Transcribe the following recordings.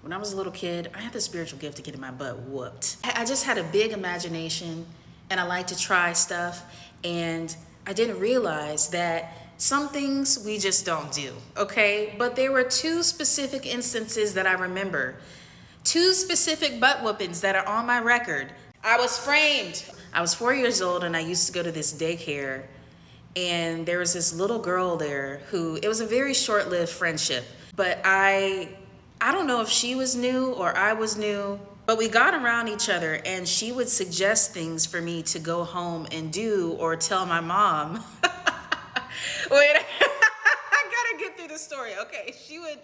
When I was a little kid, I had the spiritual gift of getting my butt whooped. I just had a big imagination and I like to try stuff. And I didn't realize that some things we just don't do, okay? But there were two specific instances that I remember. Two specific butt whoopings that are on my record. I was framed. I was 4 years old and I used to go to this daycare. And there was this little girl there who, it was a very short-lived friendship. But I don't know if she was new or I was new, but we got around each other and she would suggest things for me to go home and do or tell my mom. Wait, I gotta get through the story. Okay, she would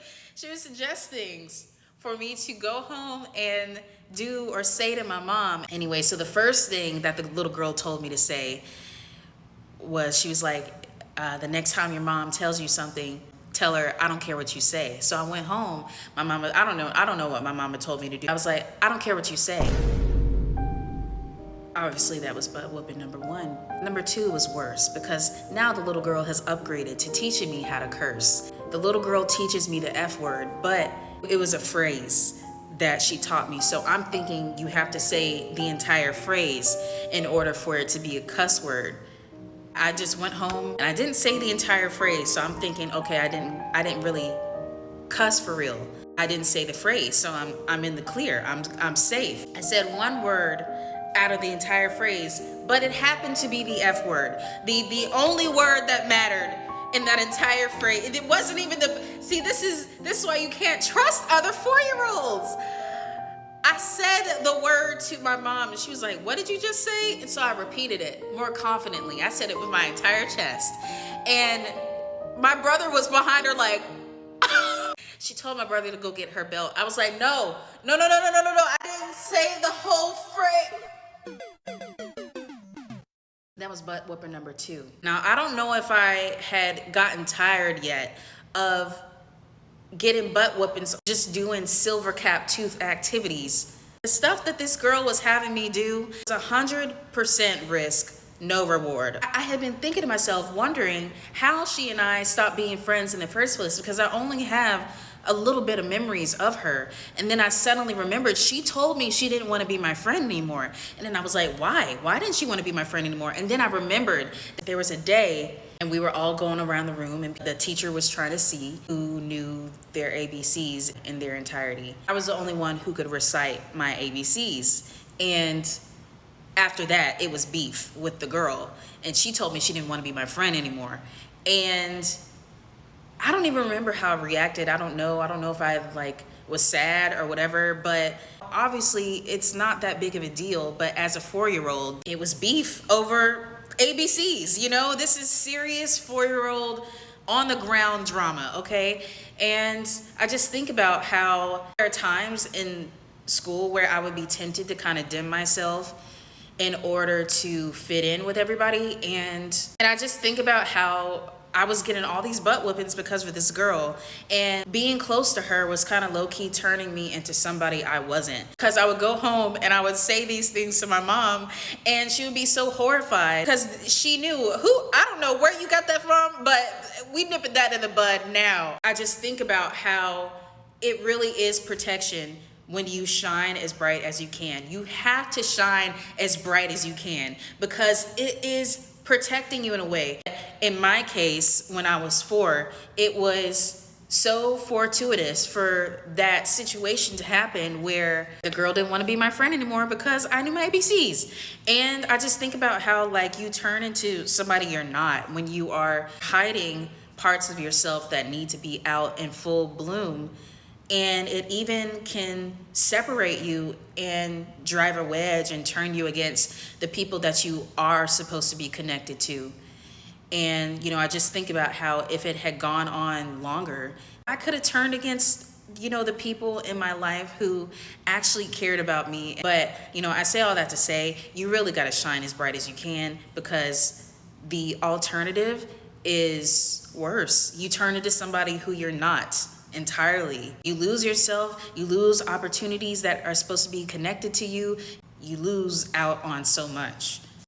suggest things for me to go home and do or say to my mom. Anyway, so the first thing that the little girl told me to say was, she was like, the next time your mom tells you something, tell her, I don't care what you say. So I went home. My mama, I don't know what my mama told me to do. I was like, I don't care what you say. Obviously that was butt whooping number one. Number two was worse because now the little girl has upgraded to teaching me how to curse. The little girl teaches me the F word, but it was a phrase that she taught me. So I'm thinking you have to say the entire phrase in order for it to be a cuss word. I just went home and I didn't say the entire phrase. So I'm thinking, okay, I didn't really cuss for real. I didn't say the phrase, so I'm in the clear. I'm safe. I said one word out of the entire phrase, but it happened to be the F word. The only word that mattered in that entire phrase. It wasn't even see, this is why you can't trust other 4-year-olds. I said the word to my mom and she was like, what did you just say? And so I repeated it more confidently. I said it with my entire chest. And my brother was behind her like, she told my brother to go get her belt. I was like, no. I didn't say the whole phrase. That was butt whooping number two. Now, I don't know if I had gotten tired yet of getting butt whoopings, just doing silver cap tooth activities. The stuff that this girl was having me do was 100% risk, no reward. I had been thinking to myself, wondering how she and I stopped being friends in the first place because I only have a little bit of memories of her. And then I suddenly remembered she told me she didn't want to be my friend anymore. And then I was like, why? Why didn't she want to be my friend anymore? And then I remembered that there was a day and we were all going around the room and the teacher was trying to see who knew their ABCs in their entirety. I was the only one who could recite my ABCs. And after that, it was beef with the girl. And she told me she didn't want to be my friend anymore. And I don't even remember how I reacted. I don't know if I was sad or whatever, but obviously it's not that big of a deal. But as a 4-year-old, it was beef over ABCs. You know, this is serious 4-year-old on the ground drama, okay? And I just think about how there are times in school where I would be tempted to kind of dim myself in order to fit in with everybody. And I just think about how I was getting all these butt whoopings because of this girl, and being close to her was kind of low-key turning me into somebody I wasn't. Because I would go home and I would say these things to my mom and she would be so horrified because she knew I don't know where you got that from, but we nipping that in the bud now. I just think about how it really is protection when you shine as bright as you can. You have to shine as bright as you can because it is protecting you in a way. In my case, when I was 4, it was so fortuitous for that situation to happen where the girl didn't want to be my friend anymore because I knew my ABCs. And I just think about how you turn into somebody you're not when you are hiding parts of yourself that need to be out in full bloom. And it even can separate you and drive a wedge and turn you against the people that you are supposed to be connected to. And, I just think about how if it had gone on longer, I could have turned against, the people in my life who actually cared about me. But, I say all that to say, you really got to shine as bright as you can because the alternative is worse. You turn into somebody who you're not entirely. You lose yourself, you lose opportunities that are supposed to be connected to you, you lose out on so much.